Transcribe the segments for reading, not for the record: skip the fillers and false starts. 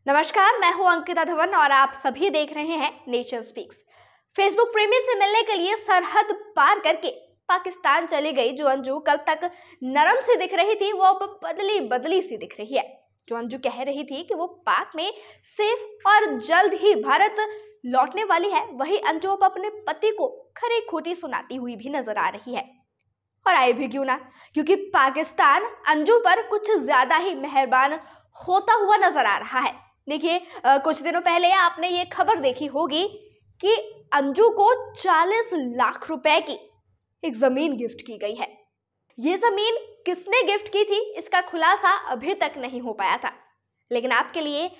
नमस्कार, मैं हूं अंकिता धवन और आप सभी देख रहे हैं नेशन स्पीक्स। फेसबुक प्रेमी से मिलने के लिए सरहद पार करके पाकिस्तान चली गई जो अंजू कल तक नरम सी दिख रही थी, वो अब बदली बदली सी दिख रही है। जो अंजू कह रही थी कि वो पाक में सेफ और जल्द ही भारत लौटने वाली है, वही अंजू अब अपने पति को खरी खोटी सुनाती हुई भी नजर आ रही है। और आए भी क्यों ना, क्योंकि पाकिस्तान अंजू पर कुछ ज्यादा ही मेहरबान होता हुआ नजर आ रहा है। देखिए, कुछ दिनों पहले आपने ये खबर देखी होगी कि अंजू को 40 लाख रुपए की एक जमीन गिफ्ट की गई है। ये जमीन किसने गिफ्ट की थी, इसका खुलासा अभी तक नहीं हो पाया था, लेकिन आपके लिए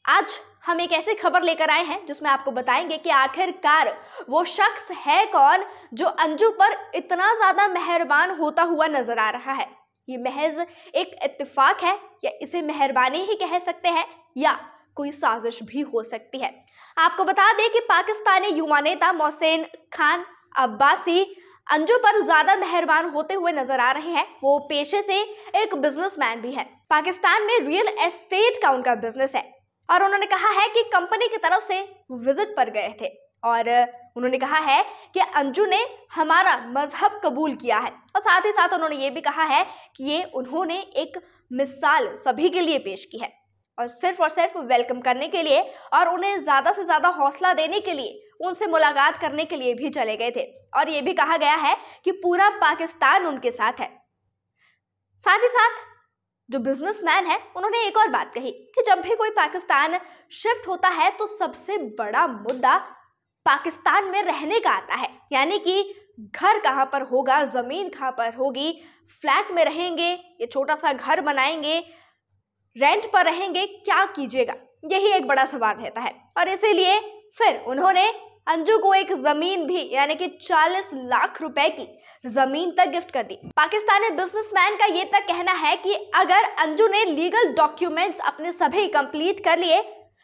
आज हम एक ऐसी खबर लेकर आए हैं जिसमें आपको बताएंगे कि आखिरकार वो शख्स है कौन जो अंजू पर इतना ज्यादा मेहरबान होता हुआ नजर आ रहा है। ये महज एक इत्तेफाक है या इसे मेहरबानी ही कह सकते हैं या कोई साजिश भी हो सकती है। आपको बता दें कि पाकिस्तानी युवा नेता मोहसिन खान अब्बासी अंजू पर ज्यादा मेहरबान होते हुए नजर आ रहे हैं। वो पेशे से एक बिजनेसमैन भी है। पाकिस्तान में रियल एस्टेट का उनका बिजनेस है और उन्होंने कहा है कि कंपनी की तरफ से विजिट पर गए थे और उन्होंने कहा है कि अंजू ने हमारा मजहब कबूल किया है और साथ ही साथ उन्होंने ये भी कहा है कि ये उन्होंने एक मिसाल सभी के लिए पेश की है और सिर्फ वेलकम करने के लिए और उन्हें ज्यादा से ज्यादा हौसला देने के लिए उनसे मुलाकात करने के लिए भी चले गए थे। और ये भी कहा गया है कि पूरा पाकिस्तान उनके साथ है। साथ ही साथ जो बिजनेसमैन है उन्होंने एक और बात कही कि जब भी कोई पाकिस्तान शिफ्ट होता है तो सबसे बड़ा मुद्दा पाकिस्तान में रहने का आता है, यानी कि घर कहाँ पर होगा, जमीन कहाँ पर होगी, फ्लैट में रहेंगे या छोटा सा घर बनाएंगे, रेंट पर रहेंगे, क्या कीजिएगा, यही एक बड़ा सवाल रहता है। और इसीलिए फिर उन्होंने अंजू को एक जमीन भी यानी कि 40 लाख रुपए की जमीन तक गिफ्ट कर दी। पाकिस्तानी बिजनेसमैन का ये तक कहना है कि अगर अंजू ने लीगल डॉक्यूमेंट्स अपने सभी कंप्लीट कर लिए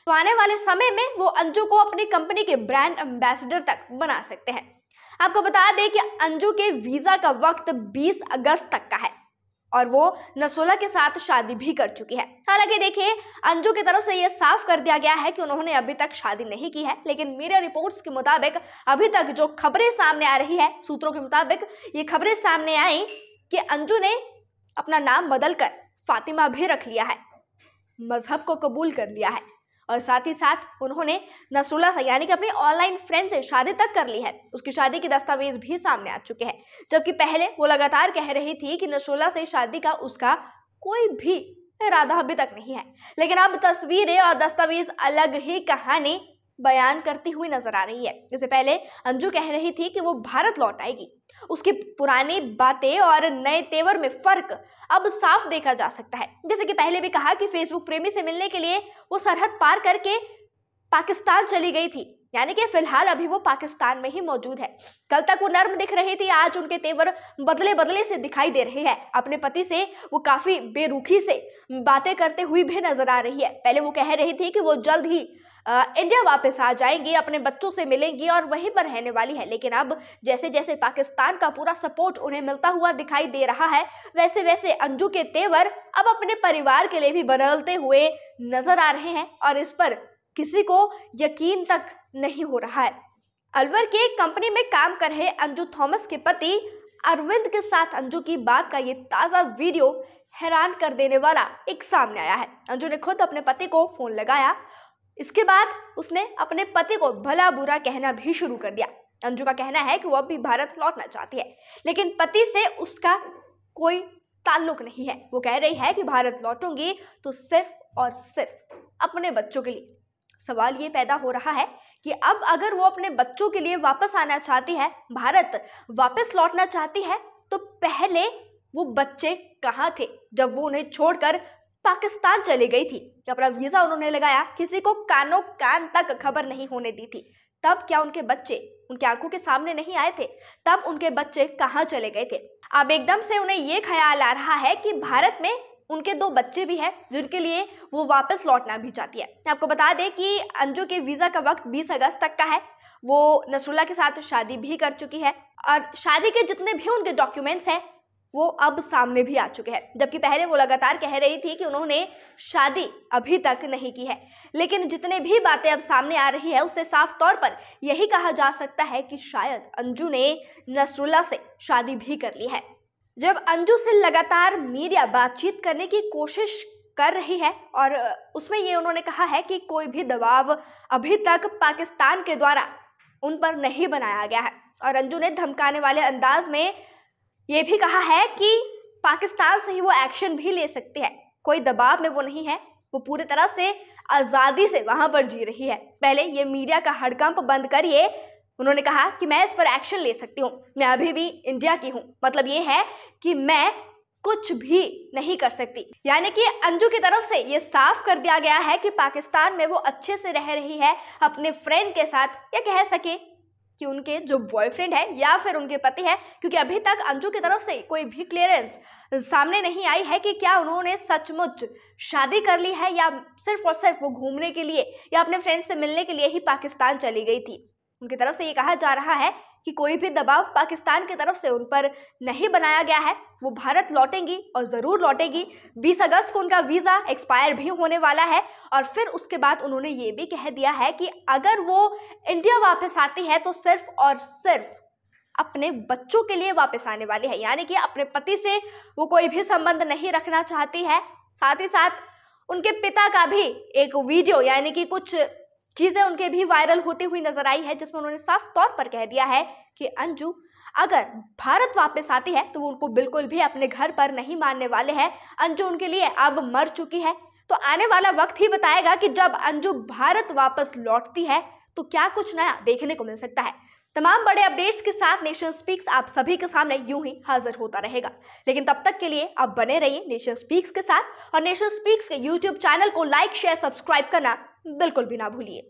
तो आने वाले समय में वो अंजू को अपनी कंपनी के ब्रांड एम्बेसडर तक बना सकते हैं। आपको बता दें कि अंजू के वीजा का वक्त 20 अगस्त तक का है और वो नसोला के साथ शादी भी कर चुकी है। हालांकि देखिए, अंजू की तरफ से ये साफ कर दिया गया है कि उन्होंने अभी तक शादी नहीं की है, लेकिन मीडिया रिपोर्ट्स के मुताबिक अभी तक जो खबरें सामने आ रही है, सूत्रों के मुताबिक ये खबरें सामने आई कि अंजू ने अपना नाम बदलकर फातिमा भी रख लिया है, मजहब को कबूल कर लिया है और साथ ही साथ उन्होंने नसरुल्ला से यानी कि अपनी ऑनलाइन फ्रेंड से शादी तक कर ली है। उसकी शादी के दस्तावेज भी सामने आ चुके हैं, जबकि पहले वो लगातार कह रही थी कि नसरुल्ला से शादी का उसका कोई भी इरादा अभी तक नहीं है। लेकिन अब तस्वीरें और दस्तावेज अलग ही कहानी बयान करती हुई नजर आ रही है। इससे पहले अंजू कह रही थी कि वो भारत लौट आएगी। उसकी पुरानी बातें और नए तेवर में फर्क अब साफ देखा जा सकता है। जैसे कि पहले भी कहा कि फेसबुक प्रेमी से मिलने के लिए वो सरहद पार करके पाकिस्तान चली गई थी, यानी कि फिलहाल अभी वो पाकिस्तान में ही मौजूद है। कल तक वो नर्म दिख रही थी, आज उनके तेवर बदले बदले से दिखाई दे रहे हैं। अपने पति से वो काफी बेरुखी से बातें करते हुए भी नजर आ रही है। पहले वो कह रही थी कि वो जल्द ही इंडिया वापस आ जाएंगी, अपने बच्चों से मिलेंगी और वहीं पर रहने वाली है। लेकिन अब जैसे जैसे पाकिस्तान का पूरा सपोर्ट उन्हें मिलता हुआ दिखाई दे रहा है, वैसे वैसे अंजू के तेवर अब अपने परिवार के लिए भी बदलते हुए नजर आ रहे हैं और इस पर किसी को यकीन तक नहीं हो रहा है। अलवर के एक कंपनी में काम कर रहे अंजू थॉमस के पति अरविंद के साथ अंजू की बात का ये ताजा वीडियो हैरान कर देने वाला एक सामने आया है। अंजू ने खुद अपने पति को फोन लगाया, इसके बाद उसने अपने पति को भला बुरा कहना भी शुरू कर दिया। अंजू का कहना है कि वो अब भी भारत लौटना चाहती है, लेकिन पति से उसका कोई ताल्लुक नहीं है। वो कह रही है कि भारत लौटूंगी तो सिर्फ और सिर्फ अपने बच्चों के लिए। सवाल ये पैदा हो रहा है कि अब अगर वो अपने बच्चों के लिए वापस आना चाहती है, भारत वापस लौटना चाहती है, तो पहले वो बच्चे कहाँ थे जब वो उन्हें छोड़कर पाकिस्तान चली गई थी? अपना वीजा उन्होंने लगाया, किसी को कानों कान तक खबर नहीं होने दी थी। तब क्या उनके बच्चे उनकी आंखों के सामने नहीं आए थे? तब उनके बच्चे कहाँ चले गए थे? अब एकदम से उन्हें ये ख्याल आ रहा है कि भारत में उनके 2 बच्चे भी हैं जिनके लिए वो वापस लौटना भी चाहती है। आपको बता दें कि अंजू के वीजा का वक्त 20 अगस्त तक का है। वो नसरुल्ला के साथ शादी भी कर चुकी है और शादी के जितने भी उनके डॉक्यूमेंट्स हैं वो अब सामने भी आ चुके हैं। जबकि पहले वो लगातार कह रही थी कि उन्होंने शादी अभी तक नहीं की है, लेकिन जितने भी बातें अब सामने आ रही है उससे साफ तौर पर यही कहा जा सकता है कि शायद अंजू ने नसरुल्ला से शादी भी कर ली है। जब अंजू से लगातार मीडिया बातचीत करने की कोशिश कर रही है और उसमें ये उन्होंने कहा है कि कोई भी दबाव अभी तक पाकिस्तान के द्वारा उन पर नहीं बनाया गया है, और अंजू ने धमकाने वाले अंदाज में ये भी कहा है कि पाकिस्तान से ही वो एक्शन भी ले सकती है, कोई दबाव में वो नहीं है, वो पूरी तरह से आज़ादी से वहां पर जी रही है। पहले ये मीडिया का हड़कंप बंद करिए, उन्होंने कहा कि मैं इस पर एक्शन ले सकती हूँ, मैं अभी भी इंडिया की हूँ, मतलब ये है कि मैं कुछ भी नहीं कर सकती। यानी कि अंजू की तरफ से ये साफ कर दिया गया है कि पाकिस्तान में वो अच्छे से रह रही है अपने फ्रेंड के साथ, या कह सके कि उनके जो बॉयफ्रेंड है या फिर उनके पति है, क्योंकि अभी तक अंजू की तरफ से कोई भी क्लियरेंस सामने नहीं आई है कि क्या उन्होंने सचमुच शादी कर ली है या सिर्फ और सिर्फ वो घूमने के लिए या अपने फ्रेंड से मिलने के लिए ही पाकिस्तान चली गई थी। उनकी तरफ से ये कहा जा रहा है कि कोई भी दबाव पाकिस्तान की तरफ से उन पर नहीं बनाया गया है, वो भारत लौटेंगी और ज़रूर लौटेगी। 20 अगस्त को उनका वीज़ा एक्सपायर भी होने वाला है, और फिर उसके बाद उन्होंने ये भी कह दिया है कि अगर वो इंडिया वापस आती है तो सिर्फ और सिर्फ अपने बच्चों के लिए वापस आने वाली है, यानी कि अपने पति से वो कोई भी संबंध नहीं रखना चाहती है। साथ ही साथ उनके पिता का भी एक वीडियो यानी कि कुछ चीजें उनके भी वायरल होती हुई नजर आई है, जिसमें उन्होंने साफ तौर पर कह दिया है कि अंजू अगर भारत वापस आती है तो वो उनको बिल्कुल भी अपने घर पर नहीं मानने वाले हैं। अंजू उनके लिए अब मर चुकी है। तो आने वाला वक्त ही बताएगा कि जब अंजू भारत वापस लौटती है तो क्या कुछ नया देखने को मिल सकता है। तमाम बड़े अपडेट्स के साथ नेशन स्पीक्स आप सभी के सामने यूं ही हाजिर होता रहेगा, लेकिन तब तक के लिए आप बने रहिए नेशन स्पीक्स के साथ, और नेशन स्पीक्स के यूट्यूब चैनल को लाइक, शेयर, सब्सक्राइब करना बिल्कुल भी ना भूलिए।